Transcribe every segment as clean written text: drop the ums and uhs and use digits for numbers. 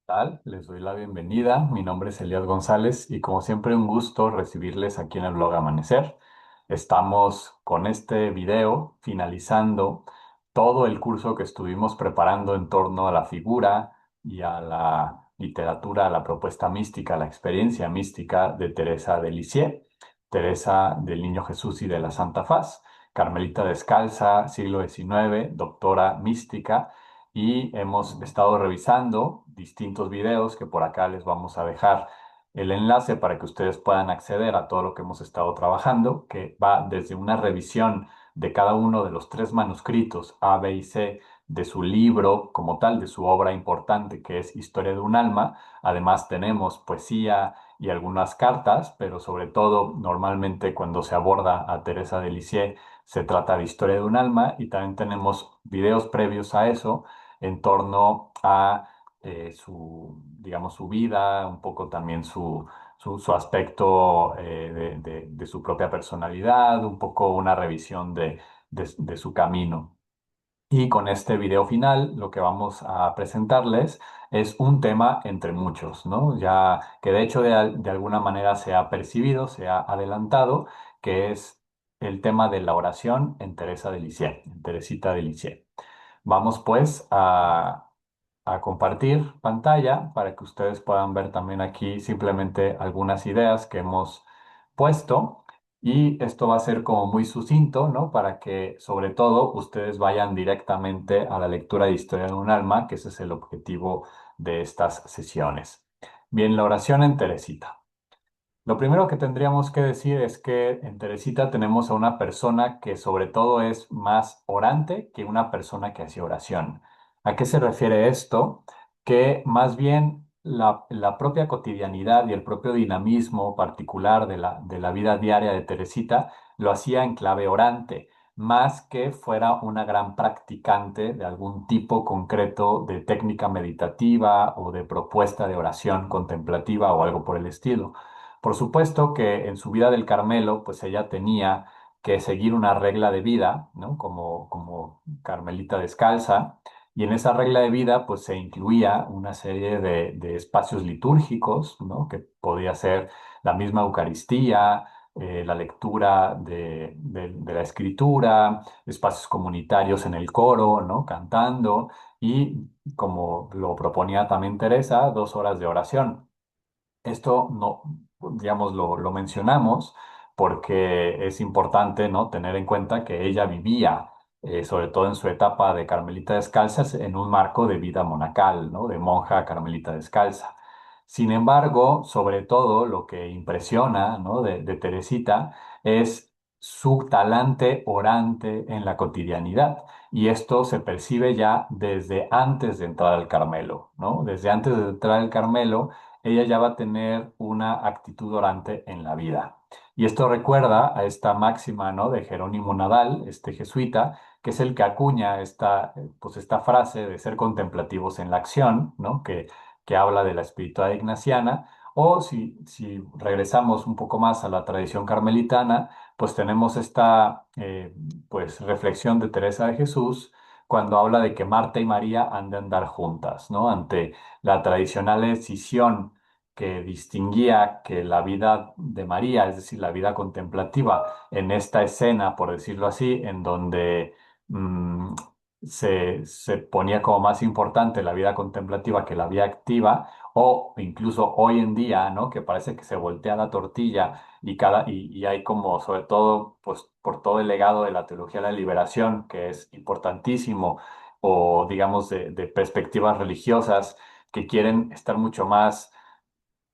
Tal? Les doy la bienvenida. Mi nombre es Elías González y como siempre un gusto recibirles aquí en el blog Amanecer. Estamos con este video finalizando todo el curso que estuvimos preparando en torno a la figura y a la literatura, a la propuesta mística, a la experiencia mística de Teresa de Lisieux, Teresa del Niño Jesús y de la Santa Faz, carmelita descalza, siglo XIX, doctora mística, y hemos estado revisando distintos videos que por acá les vamos a dejar el enlace para que ustedes puedan acceder a todo lo que hemos estado trabajando, que va desde una revisión de cada uno de los tres manuscritos A, B y C de su libro como tal, de su obra importante que es Historia de un alma. Además tenemos poesía y algunas cartas, pero sobre todo normalmente cuando se aborda a Teresa de Lisieux se trata de Historia de un alma, y también tenemos videos previos a eso en torno a digamos, su vida, un poco también su aspecto de su propia personalidad, un poco una revisión de su camino. Y con este video final, lo que vamos a presentarles es un tema entre muchos, ¿no? Ya que de hecho de alguna manera se ha percibido, se ha adelantado, que es el tema de la oración en Teresa de Lisieux, en Teresita de Lisieux. Vamos pues a compartir pantalla para que ustedes puedan ver también aquí simplemente algunas ideas que hemos puesto, y esto va a ser como muy sucinto, ¿no? Para que sobre todo ustedes vayan directamente a la lectura de Historia de un alma, que ese es el objetivo de estas sesiones. Bien, la oración en Teresita. Lo primero que tendríamos que decir es que en Teresita tenemos a una persona que sobre todo es más orante que una persona que hace oración. ¿A qué se refiere esto? Que más bien la propia cotidianidad y el propio dinamismo particular de la vida diaria de Teresita lo hacía en clave orante, más que fuera una gran practicante de algún tipo concreto de técnica meditativa o de propuesta de oración contemplativa o algo por el estilo. Por supuesto que en su vida del Carmelo, pues ella tenía que seguir una regla de vida, ¿no? Como Carmelita descalza, y en esa regla de vida, pues se incluía una serie de espacios litúrgicos, ¿no? Que podía ser la misma Eucaristía, la lectura de la escritura, espacios comunitarios en el coro, ¿no? Cantando, y como lo proponía también Teresa, 2 horas de oración. Esto no, digamos, lo mencionamos porque es importante, ¿no? Tener en cuenta que ella vivía, sobre todo en su etapa de Carmelita Descalza, en un marco de vida monacal, ¿no? De monja Carmelita Descalza. Sin embargo, sobre todo lo que impresiona, ¿no? de Teresita es su talante orante en la cotidianidad. Y esto se percibe ya desde antes de entrar al Carmelo, ¿no? Desde antes de entrar al Carmelo ella ya va a tener una actitud orante en la vida. Y esto recuerda a esta máxima, ¿no? De Jerónimo Nadal, este jesuita, que es el que acuña pues esta frase de ser contemplativos en la acción, ¿no? Que habla de la espiritualidad ignaciana. O si regresamos un poco más a la tradición carmelitana, pues tenemos esta pues, reflexión de Teresa de Jesús cuando habla de que Marta y María han de andar juntas, ¿no? Ante la tradicional escisión que distinguía que la vida de María, es decir, la vida contemplativa, en esta escena, por decirlo así, en donde mm, se ponía como más importante la vida contemplativa que la vida activa, o incluso hoy en día, ¿no? Que parece que se voltea la tortilla y hay como, sobre todo, pues por todo el legado de la teología de la liberación, que es importantísimo, o digamos de perspectivas religiosas que quieren estar mucho más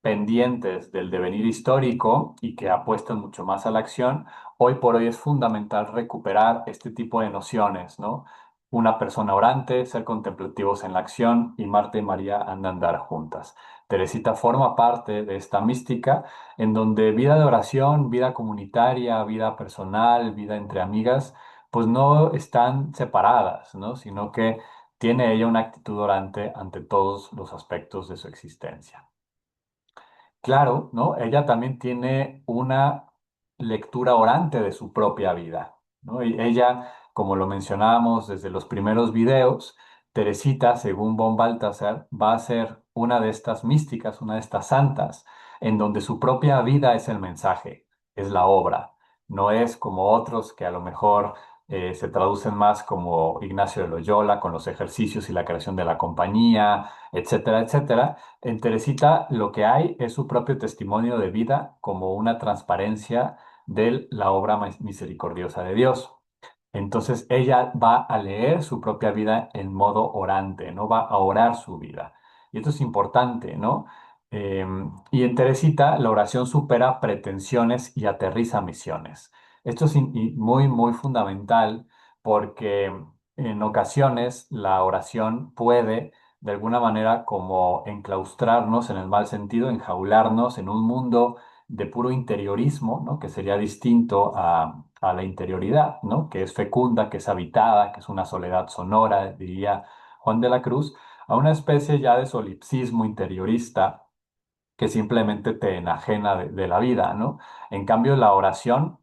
pendientes del devenir histórico y que apuestan mucho más a la acción. Hoy por hoy es fundamental recuperar este tipo de nociones, ¿no? Una persona orante, ser contemplativos en la acción, y Marta y María han de andar juntas. Teresita forma parte de esta mística en donde vida de oración, vida comunitaria, vida personal, vida entre amigas, pues no están separadas, ¿no? Sino que tiene ella una actitud orante ante todos los aspectos de su existencia. Claro, ¿no? Ella también tiene una lectura orante de su propia vida, ¿no? Y ella, como lo mencionábamos desde los primeros videos, Teresita, según von Balthasar, va a ser una de estas místicas, una de estas santas, en donde su propia vida es el mensaje, es la obra. No es como otros que a lo mejor se traducen más como Ignacio de Loyola, con los ejercicios y la creación de la compañía, etcétera, etcétera. En Teresita lo que hay es su propio testimonio de vida como una transparencia de la obra misericordiosa de Dios. Entonces ella va a leer su propia vida en modo orante, ¿no? Va a orar su vida. Y esto es importante, ¿no? Y en Teresita la oración supera pretensiones y aterriza misiones. Esto es muy, muy fundamental porque en ocasiones la oración puede, de alguna manera, como enclaustrarnos en el mal sentido, enjaularnos en un mundo de puro interiorismo, ¿no? Que sería distinto a la interioridad, ¿no? Que es fecunda, que es habitada, que es una soledad sonora, diría Juan de la Cruz, a una especie ya de solipsismo interiorista que simplemente te enajena de la vida, ¿no? En cambio, la oración,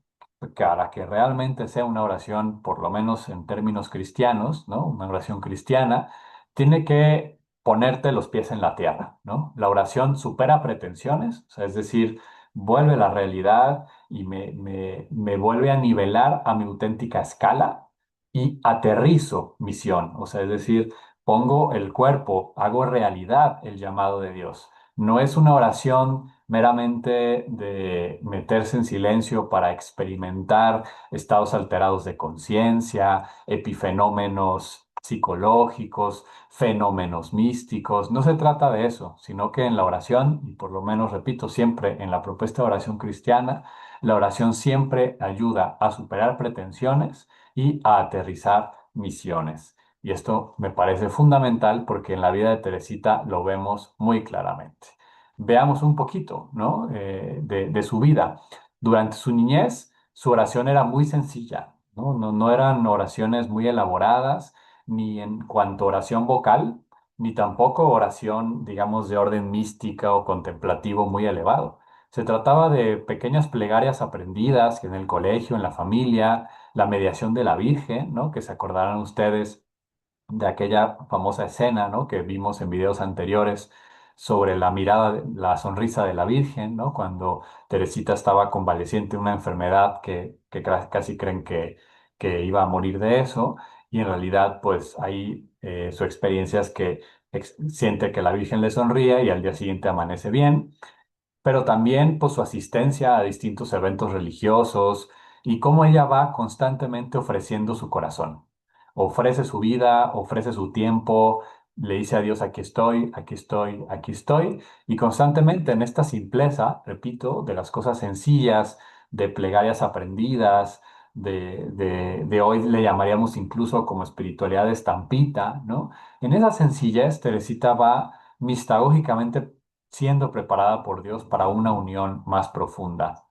para que realmente sea una oración, por lo menos en términos cristianos, ¿no? Una oración cristiana, tiene que ponerte los pies en la tierra, ¿no? La oración supera pretensiones, o sea, es decir, vuelve la realidad y me vuelve a nivelar a mi auténtica escala y aterrizo misión, o sea, es decir, pongo el cuerpo, hago realidad el llamado de Dios. No es una oración meramente de meterse en silencio para experimentar estados alterados de conciencia, epifenómenos psicológicos, fenómenos místicos. No se trata de eso, sino que en la oración, y por lo menos repito siempre en la propuesta de oración cristiana, la oración siempre ayuda a superar pretensiones y a aterrizar misiones. Y esto me parece fundamental porque en la vida de Teresita lo vemos muy claramente. Veamos un poquito, ¿no? De su vida. Durante su niñez, su oración era muy sencilla, ¿no? No eran oraciones muy elaboradas, ni en cuanto a oración vocal, ni tampoco oración, digamos, de orden mística o contemplativo muy elevado. Se trataba de pequeñas plegarias aprendidas en el colegio, en la familia, la mediación de la Virgen, ¿no? Que se acordarán ustedes de aquella famosa escena, ¿no? Que vimos en videos anteriores sobre la mirada, la sonrisa de la Virgen, ¿no? Cuando Teresita estaba convaleciente de una enfermedad que casi creen que iba a morir de eso, y en realidad, pues ahí su experiencia es que siente que la Virgen le sonríe y al día siguiente amanece bien, pero también pues su asistencia a distintos eventos religiosos y cómo ella va constantemente ofreciendo su corazón. Ofrece su vida, ofrece su tiempo, le dice a Dios, aquí estoy, aquí estoy, aquí estoy, y constantemente en esta simpleza, repito, de las cosas sencillas, de plegarias aprendidas, de hoy le llamaríamos incluso como espiritualidad de estampita, ¿no? En esa sencillez, Teresita va mistagógicamente siendo preparada por Dios para una unión más profunda.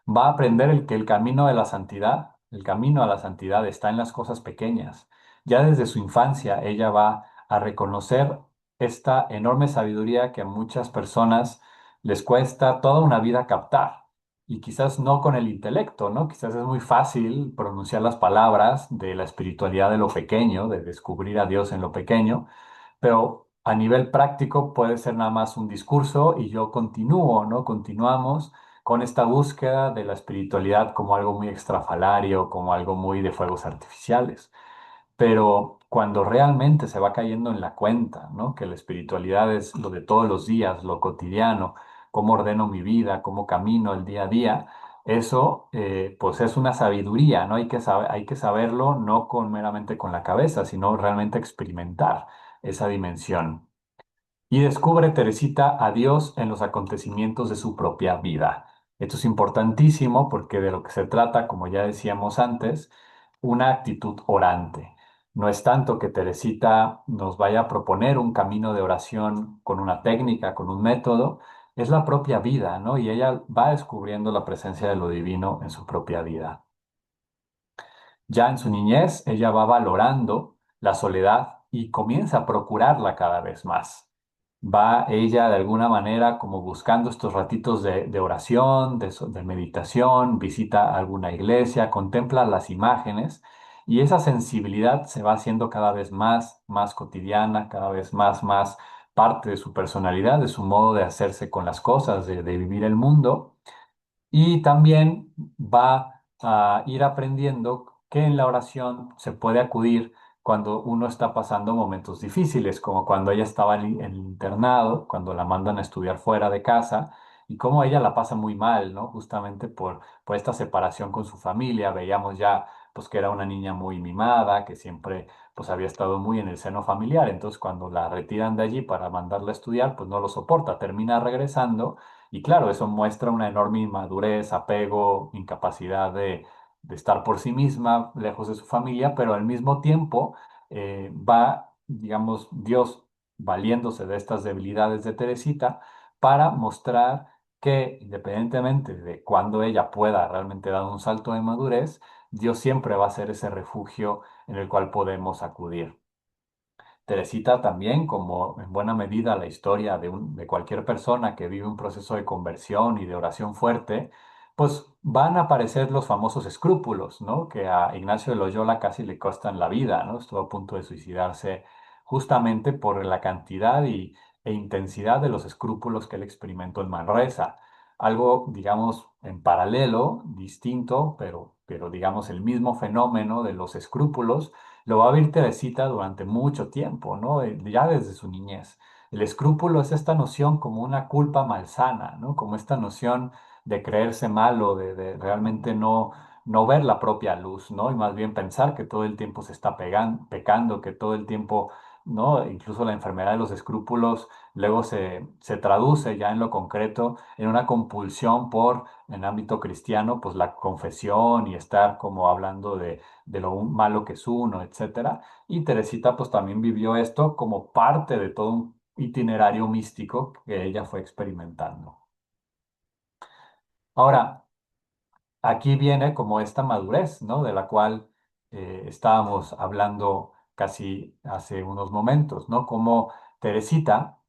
Va a aprender que el camino de la santidad, el camino a la santidad está en las cosas pequeñas. Ya desde su infancia ella va a reconocer esta enorme sabiduría que a muchas personas les cuesta toda una vida captar. Y quizás no con el intelecto, ¿no? Quizás es muy fácil pronunciar las palabras de la espiritualidad de lo pequeño, de descubrir a Dios en lo pequeño, pero a nivel práctico puede ser nada más un discurso y yo continúo, ¿no? Continuamos con esta búsqueda de la espiritualidad como algo muy extrafalario, como algo muy de fuegos artificiales. Pero cuando realmente se va cayendo en la cuenta, ¿no? Que la espiritualidad es lo de todos los días, lo cotidiano, cómo ordeno mi vida, cómo camino el día a día, eso pues es una sabiduría, ¿no? Hay que saberlo no meramente con la cabeza, sino realmente experimentar esa dimensión. Y descubre Teresita a Dios en los acontecimientos de su propia vida. Esto es importantísimo porque de lo que se trata, como ya decíamos antes, una actitud orante. No es tanto que Teresita nos vaya a proponer un camino de oración con una técnica, con un método, es la propia vida, ¿no? Y ella va descubriendo la presencia de lo divino en su propia vida. Ya en su niñez, ella va valorando la soledad y comienza a procurarla cada vez más. Va ella de alguna manera como buscando estos ratitos de oración, de meditación, visita alguna iglesia, contempla las imágenes Y esa sensibilidad se va haciendo cada vez más cotidiana, cada vez más parte de su personalidad, de su modo de hacerse con las cosas, de vivir el mundo. Y también va a ir aprendiendo que en la oración se puede acudir cuando uno está pasando momentos difíciles, como cuando ella estaba en el internado, cuando la mandan a estudiar fuera de casa, y cómo ella la pasa muy mal, ¿no? Justamente por esta separación con su familia. Veíamos ya pues que era una niña muy mimada, que siempre pues había estado muy en el seno familiar. Entonces cuando la retiran de allí para mandarla a estudiar, pues no lo soporta, termina regresando y claro, eso muestra una enorme inmadurez, apego, incapacidad de estar por sí misma, lejos de su familia, pero al mismo tiempo va, digamos, Dios valiéndose de estas debilidades de Teresita para mostrar que independientemente de cuando ella pueda realmente dar un salto de madurez, Dios siempre va a ser ese refugio en el cual podemos acudir. Teresita también, como en buena medida la historia de cualquier persona que vive un proceso de conversión y de oración fuerte, pues van a aparecer los famosos escrúpulos, ¿no? Que a Ignacio de Loyola casi le costan la vida, ¿no? Estuvo a punto de suicidarse justamente por la cantidad e intensidad de los escrúpulos que él experimentó en Manresa. Algo, digamos, en paralelo, distinto, pero digamos el mismo fenómeno de los escrúpulos lo va a vivir Teresita durante mucho tiempo, ¿no? Ya desde su niñez. El escrúpulo es esta noción como una culpa malsana, ¿no? Como esta noción de creerse malo, de realmente no ver la propia luz, ¿no? Y más bien pensar que todo el tiempo se está pecando, que todo el tiempo, ¿no? Incluso la enfermedad de los escrúpulos luego se traduce ya en lo concreto en una compulsión por, en ámbito cristiano, pues la confesión y estar como hablando de lo malo que es uno, etcétera. Y Teresita pues también vivió esto como parte de todo un itinerario místico que ella fue experimentando. Ahora, aquí viene como esta madurez, ¿no? De la cual estábamos hablando casi hace unos momentos, ¿no? Como Teresita,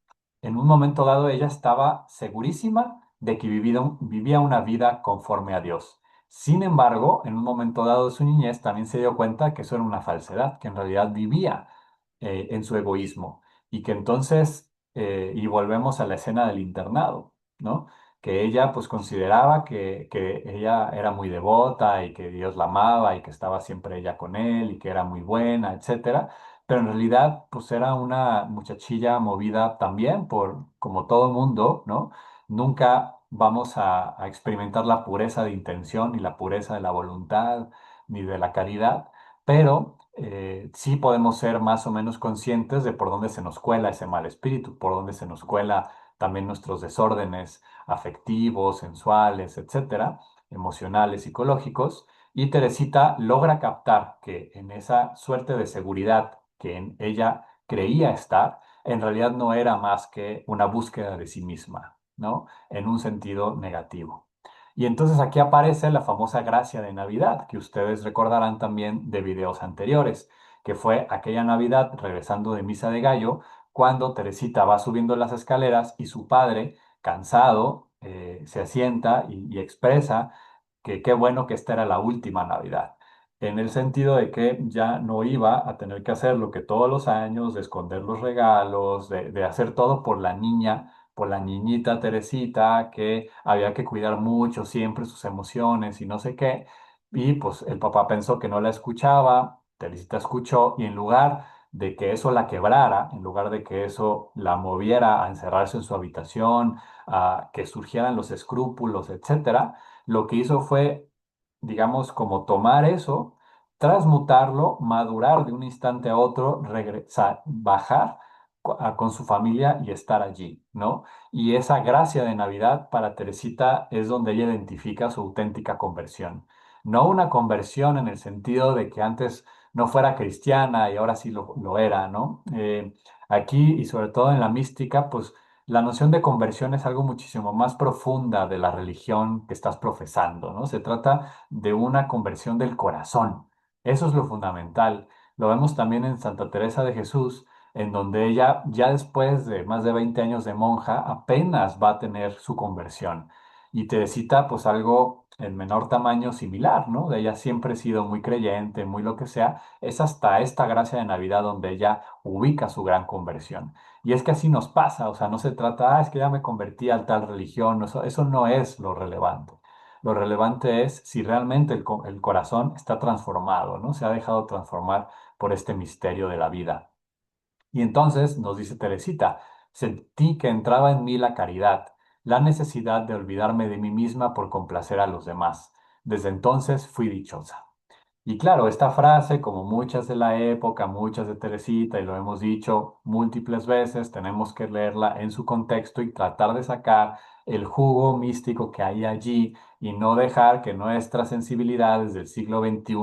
en un momento dado, ella estaba segurísima de que vivía una vida conforme a Dios. Sin embargo, en un momento dado de su niñez, también se dio cuenta que eso era una falsedad, que en realidad vivía en su egoísmo y que entonces, y volvemos a la escena del internado, ¿no? Que ella pues consideraba que ella era muy devota y que Dios la amaba y que estaba siempre ella con él y que era muy buena, etcétera. Pero en realidad pues era una muchachilla movida también por, como todo mundo, ¿no? Nunca vamos a experimentar la pureza de intención ni la pureza de la voluntad ni de la caridad, pero sí podemos ser más o menos conscientes de por dónde se nos cuela ese mal espíritu, por dónde se nos cuela también nuestros desórdenes afectivos, sensuales, etcétera, emocionales, psicológicos, y Teresita logra captar que en esa suerte de seguridad que en ella creía estar, en realidad no era más que una búsqueda de sí misma, ¿no? En un sentido negativo. Y entonces aquí aparece la famosa gracia de Navidad, que ustedes recordarán también de videos anteriores, que fue aquella Navidad regresando de Misa de Gallo, cuando Teresita va subiendo las escaleras y su padre cansado, se asienta y expresa que qué bueno que esta era la última Navidad, en el sentido de que ya no iba a tener que hacer lo que todos los años, de esconder los regalos, de hacer todo por la niña, por la niñita Teresita, que había que cuidar mucho siempre sus emociones y no sé qué. Y pues el papá pensó que no la escuchaba, Teresita escuchó y en lugar de que eso la quebrara, en lugar de que eso la moviera a encerrarse en su habitación, a que surgieran los escrúpulos, etcétera, lo que hizo fue, digamos, como tomar eso, transmutarlo, madurar de un instante a otro, regresar, bajar con su familia y estar allí, ¿no? Y esa gracia de Navidad para Teresita es donde ella identifica su auténtica conversión. No una conversión en el sentido de que antes no fuera cristiana y ahora sí lo era, ¿no? Aquí y sobre todo en la mística, pues la noción de conversión es algo muchísimo más profunda de la religión que estás profesando, ¿no? Se trata de una conversión del corazón. Eso es lo fundamental. Lo vemos también en Santa Teresa de Jesús, en donde ella, ya después de más de 20 años de monja, apenas va a tener su conversión. Y Teresita, pues algo en menor tamaño similar, ¿no? Ella siempre ha sido muy creyente, muy lo que sea. Es hasta esta gracia de Navidad donde ella ubica su gran conversión. Y es que así nos pasa, o sea, no se trata, es que ya me convertí a tal religión, eso no es lo relevante. Lo relevante es si realmente el corazón está transformado, ¿no? Se ha dejado transformar por este misterio de la vida. Y entonces nos dice Teresita, sentí que entraba en mí la caridad, la necesidad de olvidarme de mí misma por complacer a los demás. Desde entonces fui dichosa. Y claro, esta frase, como muchas de la época, muchas de Teresita, y lo hemos dicho múltiples veces, tenemos que leerla en su contexto y tratar de sacar el jugo místico que hay allí y no dejar que nuestras sensibilidades del siglo XXI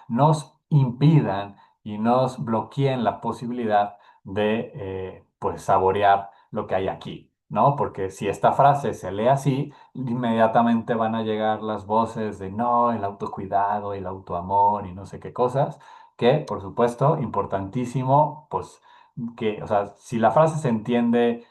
nos impidan y nos bloqueen la posibilidad de pues saborear lo que hay aquí, ¿no? Porque si esta frase se lee así, inmediatamente van a llegar las voces de no, el autocuidado, el autoamor y no sé qué cosas, que por supuesto, importantísimo, pues que, o sea, si la frase se entiende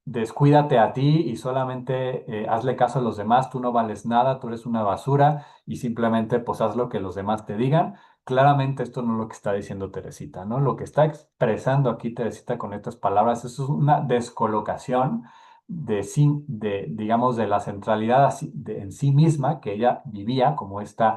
descuídate a ti y solamente hazle caso a los demás, tú no vales nada, tú eres una basura y simplemente pues haz lo que los demás te digan. Claramente esto no es lo que está diciendo Teresita, ¿no? Lo que está expresando aquí Teresita con estas palabras es una descolocación de sí, de, digamos, de la centralidad en sí misma que ella vivía como este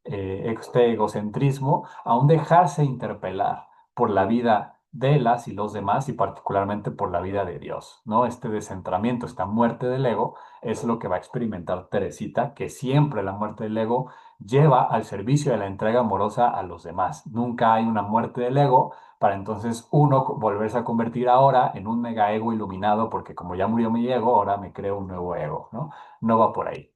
egocentrismo, a un dejarse interpelar por la vida de las y los demás y particularmente por la vida de Dios, ¿no? Este descentramiento, esta muerte del ego es lo que va a experimentar Teresita, que siempre la muerte del ego lleva al servicio de la entrega amorosa a los demás. Nunca hay una muerte del ego para entonces uno volverse a convertir ahora en un mega ego iluminado porque como ya murió mi ego, ahora me creo un nuevo ego, ¿no? No va por ahí.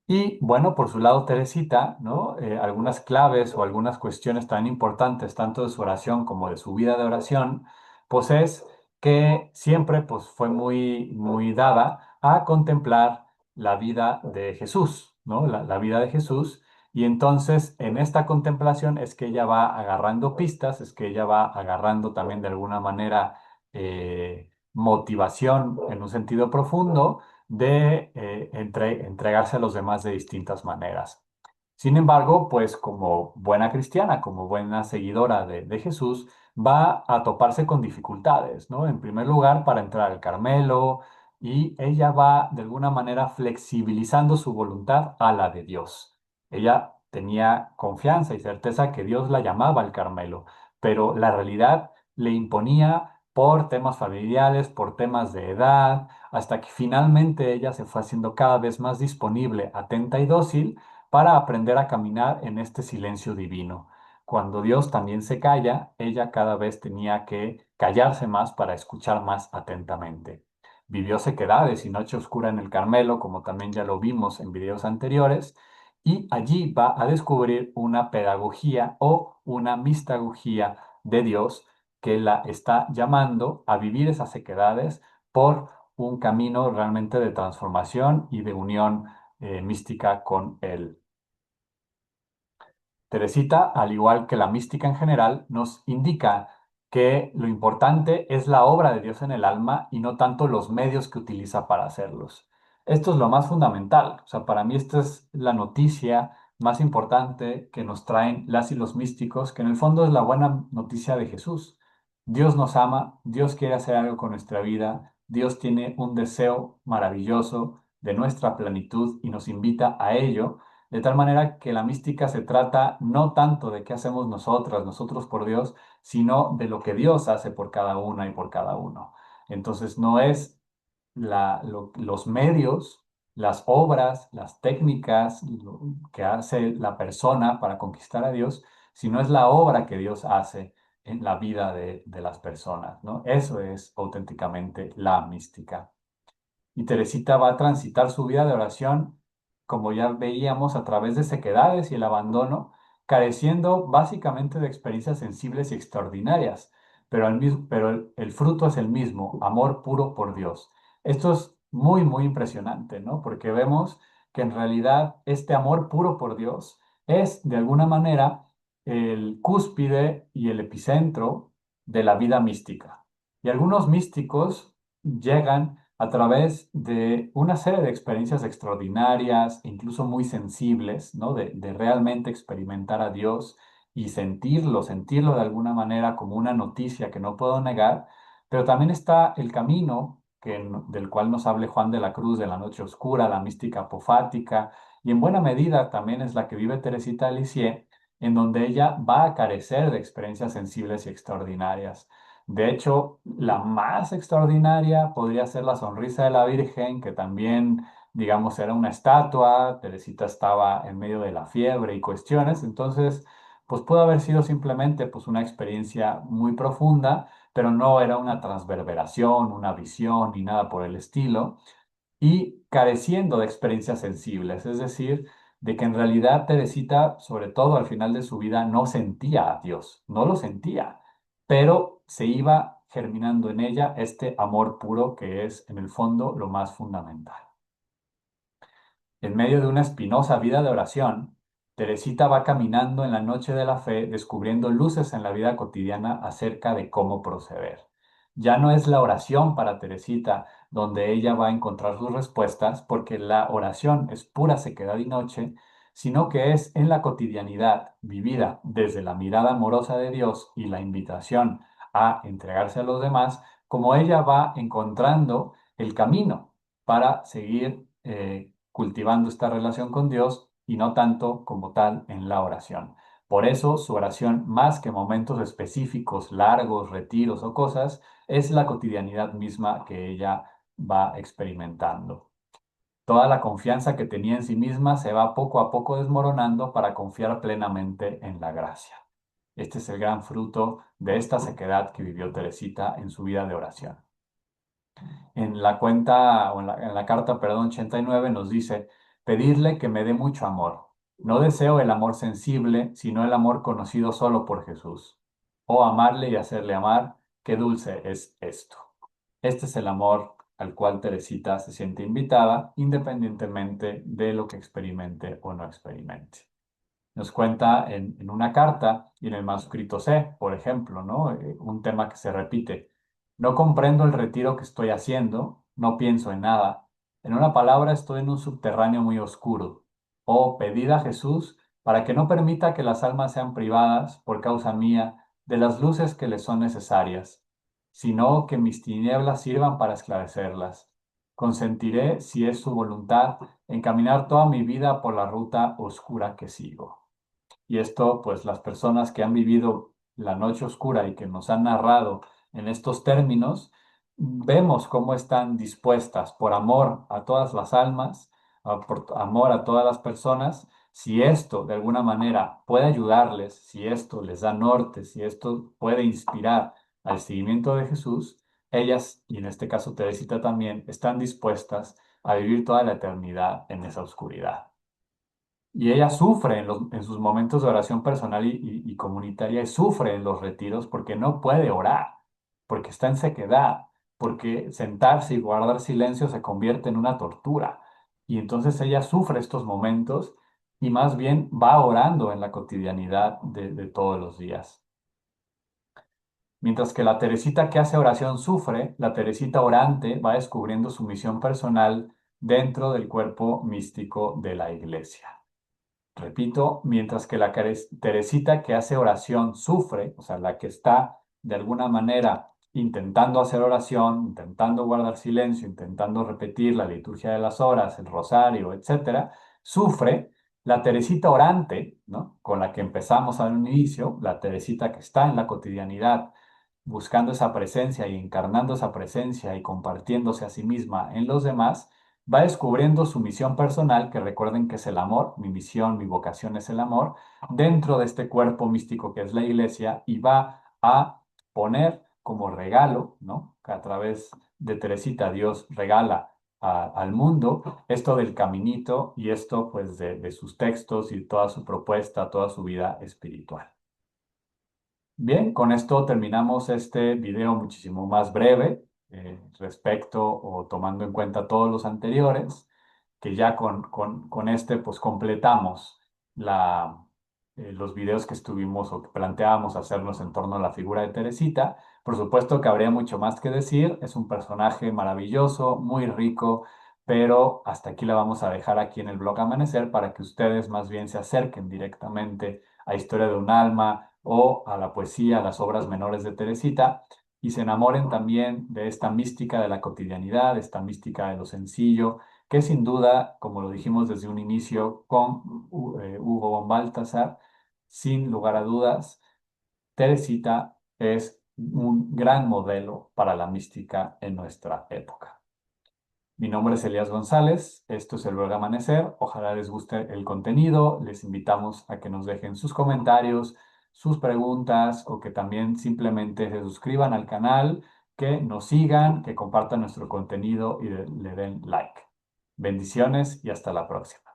Y bueno, por su lado, Teresita, ¿no? Algunas claves o algunas cuestiones tan importantes, tanto de su oración como de su vida de oración, pues es que siempre pues, fue muy dada a contemplar la vida de Jesús, ¿no? La vida de Jesús. Y entonces, en esta contemplación es que ella va agarrando pistas, es que ella va agarrando también de alguna manera motivación en un sentido profundo de entregarse a los demás de distintas maneras. Sin embargo, pues como buena cristiana, como buena seguidora de Jesús, va a toparse con dificultades, ¿no? En primer lugar, para entrar al Carmelo, y ella va de alguna manera flexibilizando su voluntad a la de Dios. Ella tenía confianza y certeza que Dios la llamaba al Carmelo, pero la realidad le imponía por temas familiares, por temas de edad, hasta que finalmente ella se fue haciendo cada vez más disponible, atenta y dócil para aprender a caminar en este silencio divino. Cuando Dios también se calla, ella cada vez tenía que callarse más para escuchar más atentamente. Vivió sequedades y noche oscura en el Carmelo, como también ya lo vimos en videos anteriores, y allí va a descubrir una pedagogía o una mistagogía de Dios que la está llamando a vivir esas sequedades por un camino realmente de transformación y de unión mística con Él. Teresita, al igual que la mística en general, nos indica que lo importante es la obra de Dios en el alma y no tanto los medios que utiliza para hacerlos. Esto es lo más fundamental. O sea, para mí esta es la noticia más importante que nos traen las y los místicos, que en el fondo es la buena noticia de Jesús. Dios nos ama, Dios quiere hacer algo con nuestra vida, Dios tiene un deseo maravilloso de nuestra plenitud y nos invita a ello. De tal manera que la mística se trata no tanto de qué hacemos nosotras, nosotros por Dios, sino de lo que Dios hace por cada una y por cada uno. Entonces no es los medios, las obras, las técnicas que hace la persona para conquistar a Dios, sino es la obra que Dios hace en la vida de las personas, ¿no? Eso es auténticamente la mística. Y Teresita va a transitar su vida de oración, como ya veíamos, a través de sequedades y el abandono, careciendo básicamente de experiencias sensibles y extraordinarias, pero el fruto es el mismo, amor puro por Dios. Esto es muy impresionante, ¿no? Porque vemos que en realidad este amor puro por Dios es, de alguna manera, el cúspide y el epicentro de la vida mística. Y algunos místicos llegan a través de una serie de experiencias extraordinarias, incluso muy sensibles, ¿no? De realmente experimentar a Dios y sentirlo de alguna manera como una noticia que no puedo negar, pero también está el camino del cual nos hable Juan de la Cruz, de la noche oscura, la mística apofática, y en buena medida también es la que vive Teresita de Lisieux, en donde ella va a carecer de experiencias sensibles y extraordinarias. De hecho, la más extraordinaria podría ser la sonrisa de la Virgen, que también, digamos, era una estatua. Teresita estaba en medio de la fiebre y cuestiones, entonces, pues pudo haber sido simplemente pues una experiencia muy profunda, pero no era una transverberación, una visión ni nada por el estilo, y careciendo de experiencias sensibles, es decir, de que en realidad Teresita, sobre todo al final de su vida, no sentía a Dios, no lo sentía, pero se iba germinando en ella este amor puro que es en el fondo lo más fundamental. En medio de una espinosa vida de oración, Teresita va caminando en la noche de la fe, descubriendo luces en la vida cotidiana acerca de cómo proceder. Ya no es la oración para Teresita donde ella va a encontrar sus respuestas, porque la oración es pura sequedad y noche, sino que es en la cotidianidad vivida desde la mirada amorosa de Dios y la invitación a entregarse a los demás, como ella va encontrando el camino para seguir cultivando esta relación con Dios y no tanto como tal en la oración. Por eso su oración, más que momentos específicos, largos, retiros o cosas, es la cotidianidad misma que ella va experimentando. Toda la confianza que tenía en sí misma se va poco a poco desmoronando para confiar plenamente en la gracia. Este es el gran fruto de esta sequedad que vivió Teresita en su vida de oración. En la cuenta, o en la carta, perdón, 89 nos dice, pedirle que me dé mucho amor. No deseo el amor sensible, sino el amor conocido solo por Jesús. O amarle y hacerle amar, qué dulce es esto. Este es el amor al cual Teresita se siente invitada, independientemente de lo que experimente o no experimente. Nos cuenta en una carta y en el manuscrito C, por ejemplo, ¿no? Un tema que se repite. No comprendo el retiro que estoy haciendo, no pienso en nada. En una palabra, estoy en un subterráneo muy oscuro. Oh, pedid a Jesús para que no permita que las almas sean privadas, por causa mía, de las luces que les son necesarias, sino que mis tinieblas sirvan para esclarecerlas. Consentiré, si es su voluntad, encaminar toda mi vida por la ruta oscura que sigo. Y esto, pues las personas que han vivido la noche oscura y que nos han narrado en estos términos, vemos cómo están dispuestas por amor a todas las almas, por amor a todas las personas. Si esto de alguna manera puede ayudarles, si esto les da norte, si esto puede inspirar al seguimiento de Jesús, ellas, y en este caso Teresita también, están dispuestas a vivir toda la eternidad en esa oscuridad. Y ella sufre en sus momentos de oración personal y comunitaria, y sufre en los retiros porque no puede orar, porque está en sequedad, porque sentarse y guardar silencio se convierte en una tortura. Y entonces ella sufre estos momentos y más bien va orando en la cotidianidad de todos los días. Mientras que la Teresita que hace oración sufre, la Teresita orante va descubriendo su misión personal dentro del cuerpo místico de la Iglesia. Repito, mientras que la Teresita que hace oración sufre, o sea, la que está de alguna manera intentando hacer oración, intentando guardar silencio, intentando repetir la liturgia de las horas, el rosario, etcétera, sufre. La Teresita orante, ¿no? Con la que empezamos al inicio, la Teresita que está en la cotidianidad, buscando esa presencia y encarnando esa presencia y compartiéndose a sí misma en los demás, va descubriendo su misión personal, que recuerden que es el amor, mi misión, mi vocación es el amor, dentro de este cuerpo místico que es la iglesia, y va a poner como regalo, ¿no? Que a través de Teresita Dios regala al mundo esto del caminito y esto pues de sus textos y toda su propuesta, toda su vida espiritual. Bien, con esto terminamos este video muchísimo más breve respecto o tomando en cuenta todos los anteriores, que ya con este pues completamos los videos que estuvimos o que planteábamos hacernos en torno a la figura de Teresita, Por supuesto que habría mucho más que decir, es un personaje maravilloso, muy rico, pero hasta aquí la vamos a dejar aquí en el blog Amanecer para que ustedes más bien se acerquen directamente a Historia de un alma o a la poesía, a las obras menores de Teresita y se enamoren también de esta mística de la cotidianidad, esta mística de lo sencillo, que sin duda, como lo dijimos desde un inicio con Hugo von Balthasar, sin lugar a dudas, Teresita es un gran modelo para la mística en nuestra época. Mi nombre es Elías González, esto es el Blog Amanecer, ojalá les guste el contenido, les invitamos a que nos dejen sus comentarios, sus preguntas o que también simplemente se suscriban al canal, que nos sigan, que compartan nuestro contenido y le den like. Bendiciones y hasta la próxima.